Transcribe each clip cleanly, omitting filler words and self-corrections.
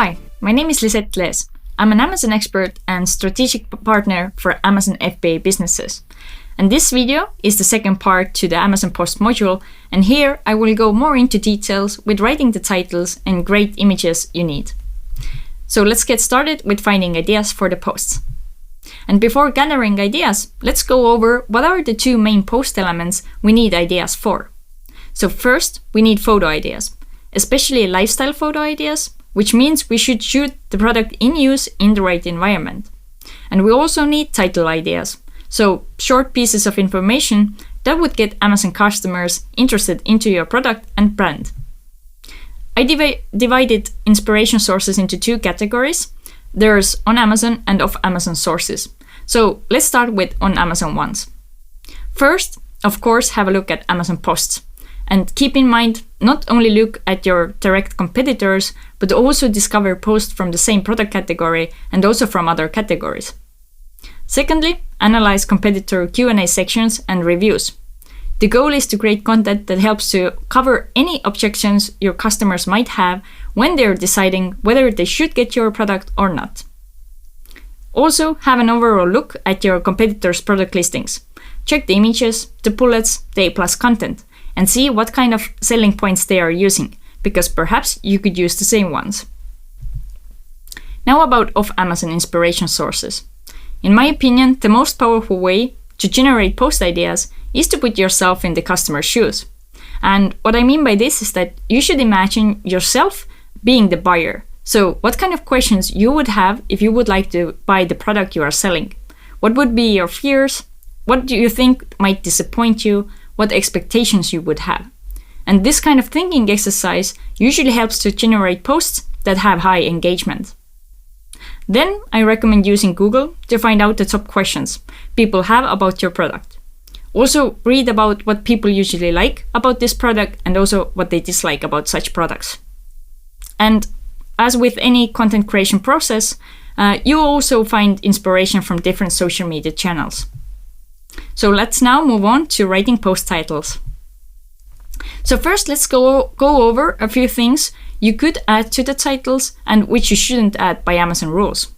Hi, my name is Lisette Les. I'm an Amazon expert and strategic partner for Amazon FBA businesses. And this video is the second part to the Amazon Post module, and here I will go more into details with writing the titles and great images you need. So let's get started with finding ideas for the posts. And before gathering ideas, let's go over what are the two main post elements we need ideas for. So first, we need photo ideas, especially lifestyle photo ideas, which means we should shoot the product in use in the right environment. And we also need title ideas, so short pieces of information that would get Amazon customers interested into your product and brand. I divided inspiration sources into two categories. There's on Amazon and off Amazon sources. So let's start with on Amazon ones. First, of course, have a look at Amazon posts. And keep in mind, not only look at your direct competitors, but also discover posts from the same product category and also from other categories. Secondly, analyze competitor Q&A sections and reviews. The goal is to create content that helps to cover any objections your customers might have when they're deciding whether they should get your product or not. Also, have an overall look at your competitors' product listings. Check the images, the bullets, the A+ content, and see what kind of selling points they are using, because perhaps you could use the same ones. Now about off-Amazon inspiration sources. In my opinion, the most powerful way to generate post ideas is to put yourself in the customer's shoes. And what I mean by this is that you should imagine yourself being the buyer. So what kind of questions you would have if you would like to buy the product you are selling? What would be your fears? What do you think might disappoint you? What expectations you would have? And this kind of thinking exercise usually helps to generate posts that have high engagement. Then I recommend using Google to find out the top questions people have about your product. Also read about what people usually like about this product and also what they dislike about such products. And as with any content creation process, you also find inspiration from different social media channels. So let's now move on to writing post titles. So first, let's go over a few things you could add to the titles and which you shouldn't add by Amazon rules.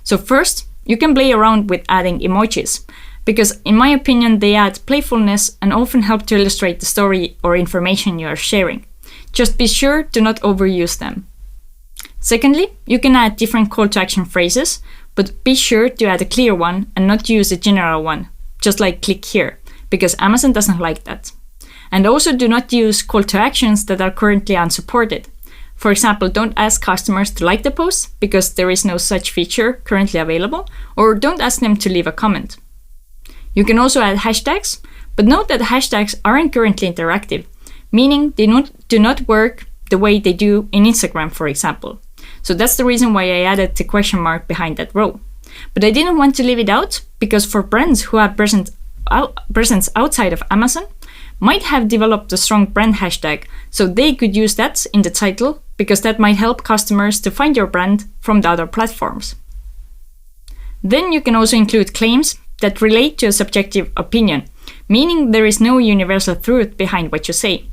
So first, you can play around with adding emojis, because in my opinion, they add playfulness and often help to illustrate the story or information you are sharing. Just be sure to not overuse them. Secondly, you can add different call to action phrases, but be sure to add a clear one and not use a general one, just like click here, because Amazon doesn't like that. And also do not use call to actions that are currently unsupported. For example, don't ask customers to like the post because there is no such feature currently available, or don't ask them to leave a comment. You can also add hashtags, but note that hashtags aren't currently interactive, meaning they do not work the way they do in Instagram, for example. So that's the reason why I added the question mark behind that row. But I didn't want to leave it out because for brands who have presence outside of Amazon might have developed a strong brand hashtag, so they could use that in the title because that might help customers to find your brand from the other platforms. Then you can also include claims that relate to a subjective opinion, meaning there is no universal truth behind what you say.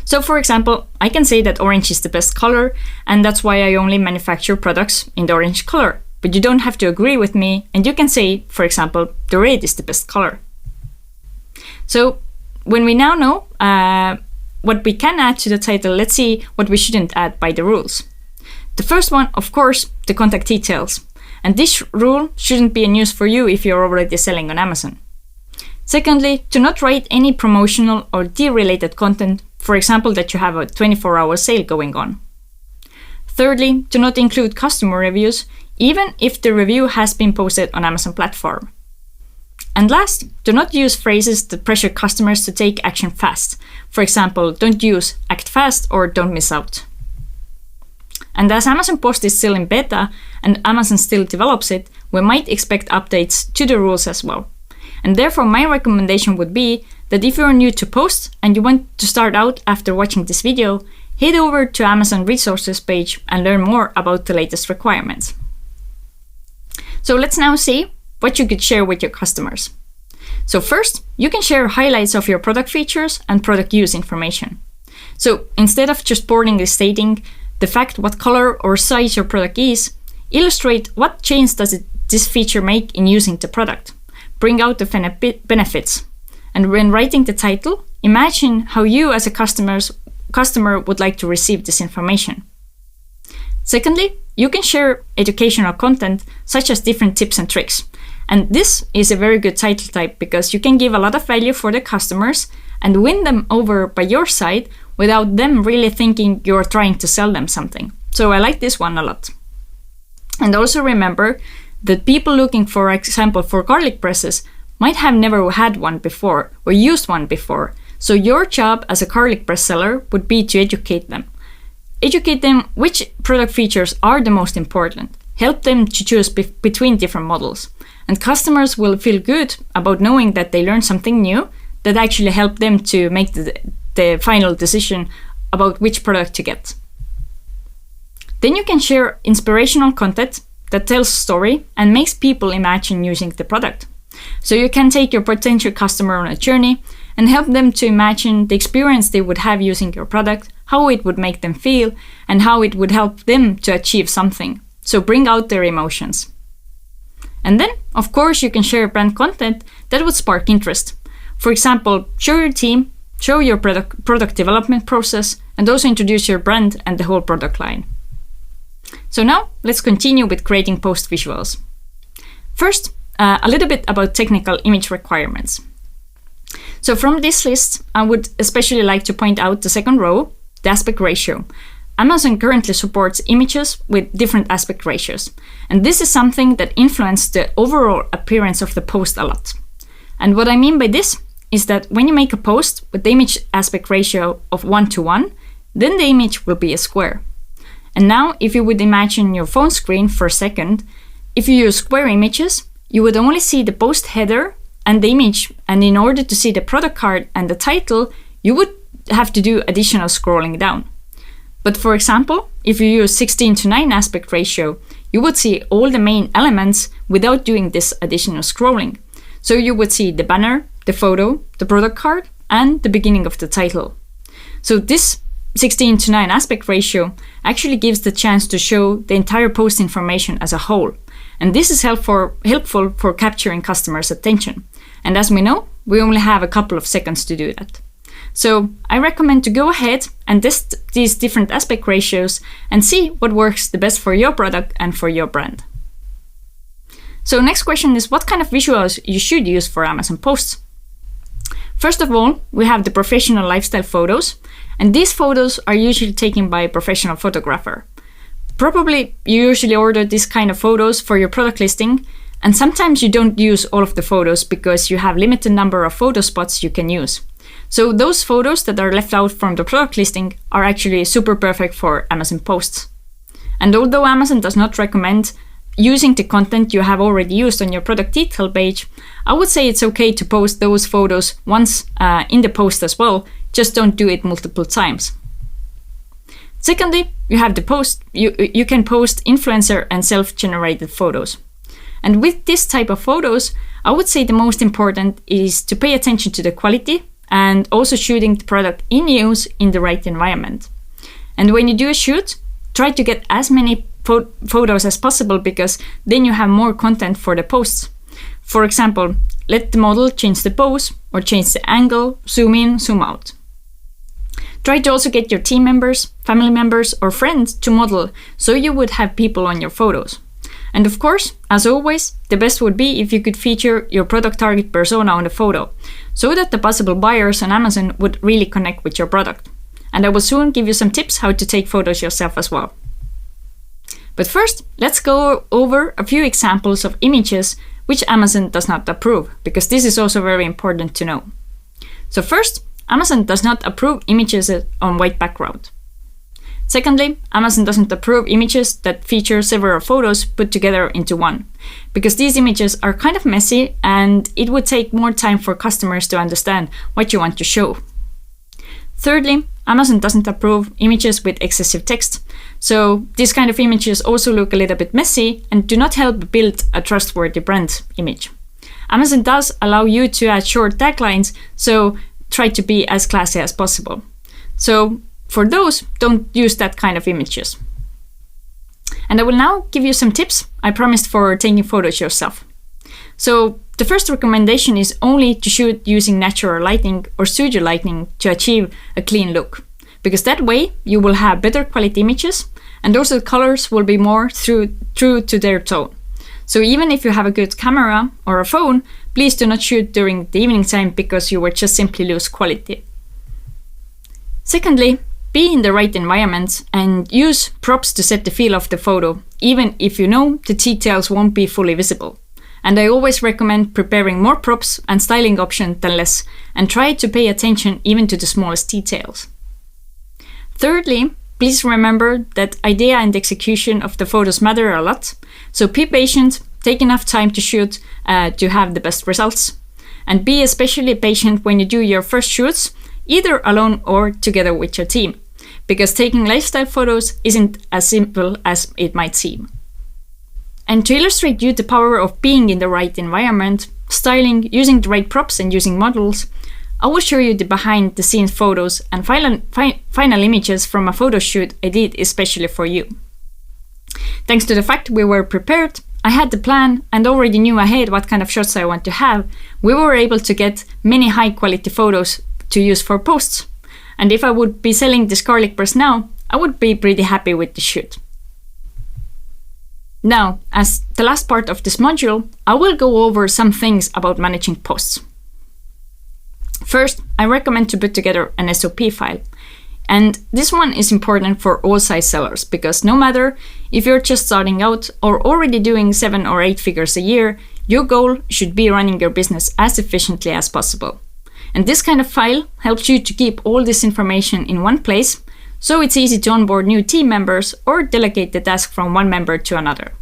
So for example, I can say that orange is the best color, and that's why I only manufacture products in the orange color. But you don't have to agree with me, and you can say, for example, the red is the best color. So when we now know what we can add to the title, let's see what we shouldn't add by the rules. The first one, of course, the contact details. And this rule shouldn't be a news for you if you're already selling on Amazon. Secondly, do not write any promotional or deal-related content, for example, that you have a 24-hour sale going on. Thirdly, do not include customer reviews, even if the review has been posted on Amazon platform. And last, do not use phrases that pressure customers to take action fast. For example, don't use act fast or don't miss out. And as Amazon Post is still in beta and Amazon still develops it, we might expect updates to the rules as well. And therefore my recommendation would be that if you're new to Post and you want to start out after watching this video, head over to Amazon resources page and learn more about the latest requirements. So let's now see what you could share with your customers. So first, you can share highlights of your product features and product use information. So instead of just boringly stating, the fact what color or size your product is, illustrate what change does this feature make in using the product, bring out the benefits. And when writing the title, imagine how you as a customer would like to receive this information. Secondly, you can share educational content such as different tips and tricks. And this is a very good title type because you can give a lot of value for the customers and win them over by your side without them really thinking you're trying to sell them something. So I like this one a lot. And also remember that people looking, for example, for garlic presses might have never had one before or used one before. So your job as a garlic press seller would be to educate them. Educate them which product features are the most important. Help them to choose between different models. And customers will feel good about knowing that they learned something new that actually helped them to make the final decision about which product to get. Then you can share inspirational content that tells a story and makes people imagine using the product. So you can take your potential customer on a journey and help them to imagine the experience they would have using your product, how it would make them feel, and how it would help them to achieve something. So bring out their emotions. And then, of course, you can share brand content that would spark interest. For example, show your team, show your product development process, and also introduce your brand and the whole product line. So now, let's continue with creating post visuals. First, a little bit about technical image requirements. So from this list, I would especially like to point out the second row, the aspect ratio. Amazon currently supports images with different aspect ratios, and this is something that influences the overall appearance of the post a lot. And what I mean by this is that when you make a post with the image aspect ratio of 1:1, then the image will be a square. And now, if you would imagine your phone screen for a second, if you use square images, you would only see the post header and the image, and in order to see the product card and the title, you would have to do additional scrolling down. But for example, if you use 16:9 aspect ratio, you would see all the main elements without doing this additional scrolling. So you would see the banner, the photo, the product card, and the beginning of the title. So this 16:9 aspect ratio actually gives the chance to show the entire post information as a whole. And this is helpful for capturing customers' attention. And as we know, we only have a couple of seconds to do that. So I recommend to go ahead and test these different aspect ratios and see what works the best for your product and for your brand. So next question is what kind of visuals you should use for Amazon posts. First of all, we have the professional lifestyle photos, and these photos are usually taken by a professional photographer. Probably you usually order this kind of photos for your product listing, and sometimes you don't use all of the photos because you have limited number of photo spots you can use. So those photos that are left out from the product listing are actually super perfect for Amazon posts. And although Amazon does not recommend using the content you have already used on your product detail page, I would say it's okay to post those photos once in the post as well, just don't do it multiple times. Secondly, you have the post. You can post influencer and self-generated photos. And with this type of photos, I would say the most important is to pay attention to the quality and also shooting the product in use in the right environment. And when you do a shoot, try to get as many photos as possible because then you have more content for the posts. For example, let the model change the pose or change the angle, zoom in, zoom out. Try to also get your team members, family members, or friends to model so you would have people on your photos. And of course, as always, the best would be if you could feature your product target persona on the photo, so that the possible buyers on Amazon would really connect with your product. And I will soon give you some tips how to take photos yourself as well. But first, let's go over a few examples of images which Amazon does not approve, because this is also very important to know. So first, Amazon does not approve images on white background. Secondly, Amazon doesn't approve images that feature several photos put together into one, because these images are kind of messy and it would take more time for customers to understand what you want to show. Thirdly, Amazon doesn't approve images with excessive text, so these kind of images also look a little bit messy and do not help build a trustworthy brand image. Amazon does allow you to add short taglines, so try to be as classy as possible. So for those, don't use that kind of images. And I will now give you some tips I promised for taking photos yourself. So the first recommendation is only to shoot using natural lighting or studio lighting to achieve a clean look, because that way you will have better quality images and also the colors will be more true to their tone. So even if you have a good camera or a phone, please do not shoot during the evening time because you will just simply lose quality. Secondly, be in the right environment and use props to set the feel of the photo, even if you know the details won't be fully visible. And I always recommend preparing more props and styling options than less, and try to pay attention even to the smallest details. Thirdly, please remember that idea and execution of the photos matter a lot, so be patient, take enough time to shoot to have the best results. And be especially patient when you do your first shoots, either alone or together with your team, because taking lifestyle photos isn't as simple as it might seem. And to illustrate you the power of being in the right environment, styling, using the right props and using models, I will show you the behind the scenes photos and final images from a photo shoot I did especially for you. Thanks to the fact we were prepared, I had the plan and already knew ahead what kind of shots I want to have, we were able to get many high quality photos to use for posts. And if I would be selling this garlic press now, I would be pretty happy with the shoot. Now, as the last part of this module, I will go over some things about managing posts. First, I recommend to put together an SOP file. And this one is important for all size sellers, because no matter if you're just starting out or already doing 7 or 8 figures a year, your goal should be running your business as efficiently as possible. And this kind of file helps you to keep all this information in one place, so it's easy to onboard new team members or delegate the task from one member to another.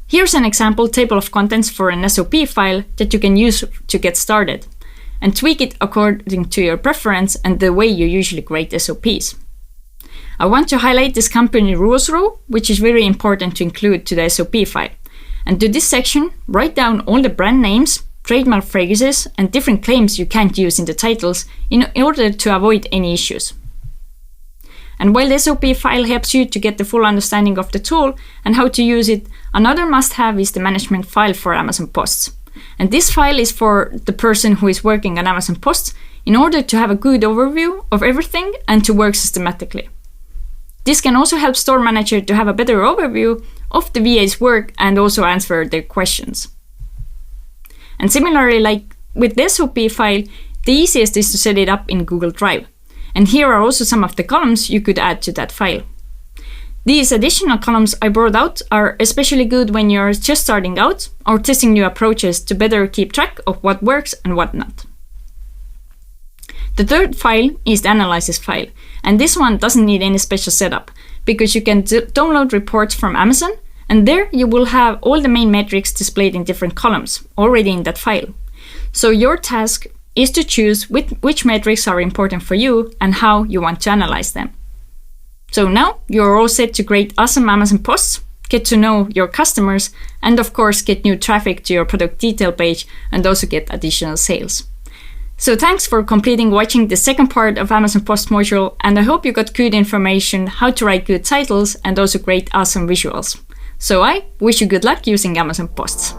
Here's an example table of contents for an SOP file that you can use to get started, and tweak it according to your preference and the way you usually create SOPs. I want to highlight this company rules row, which is very important to include to the SOP file. And to this section, write down all the brand names, trademark phrases, and different claims you can't use in the titles in order to avoid any issues. And while the SOP file helps you to get the full understanding of the tool and how to use it, another must-have is the management file for Amazon Posts. And this file is for the person who is working on Amazon Posts in order to have a good overview of everything and to work systematically. This can also help store manager to have a better overview of the VA's work and also answer their questions. And similarly, like with the SOP file, the easiest is to set it up in Google Drive. And here are also some of the columns you could add to that file. These additional columns I brought out are especially good when you're just starting out or testing new approaches to better keep track of what works and what not. The third file is the analysis file, and this one doesn't need any special setup because you can download reports from Amazon, and there you will have all the main metrics displayed in different columns already in that file. So your task is to choose which metrics are important for you and how you want to analyze them. So now you're all set to create awesome Amazon posts, get to know your customers, and of course get new traffic to your product detail page and also get additional sales. So thanks for completing watching the second part of Amazon Post module, and I hope you got good information how to write good titles and also create awesome visuals. So I wish you good luck using Amazon Posts.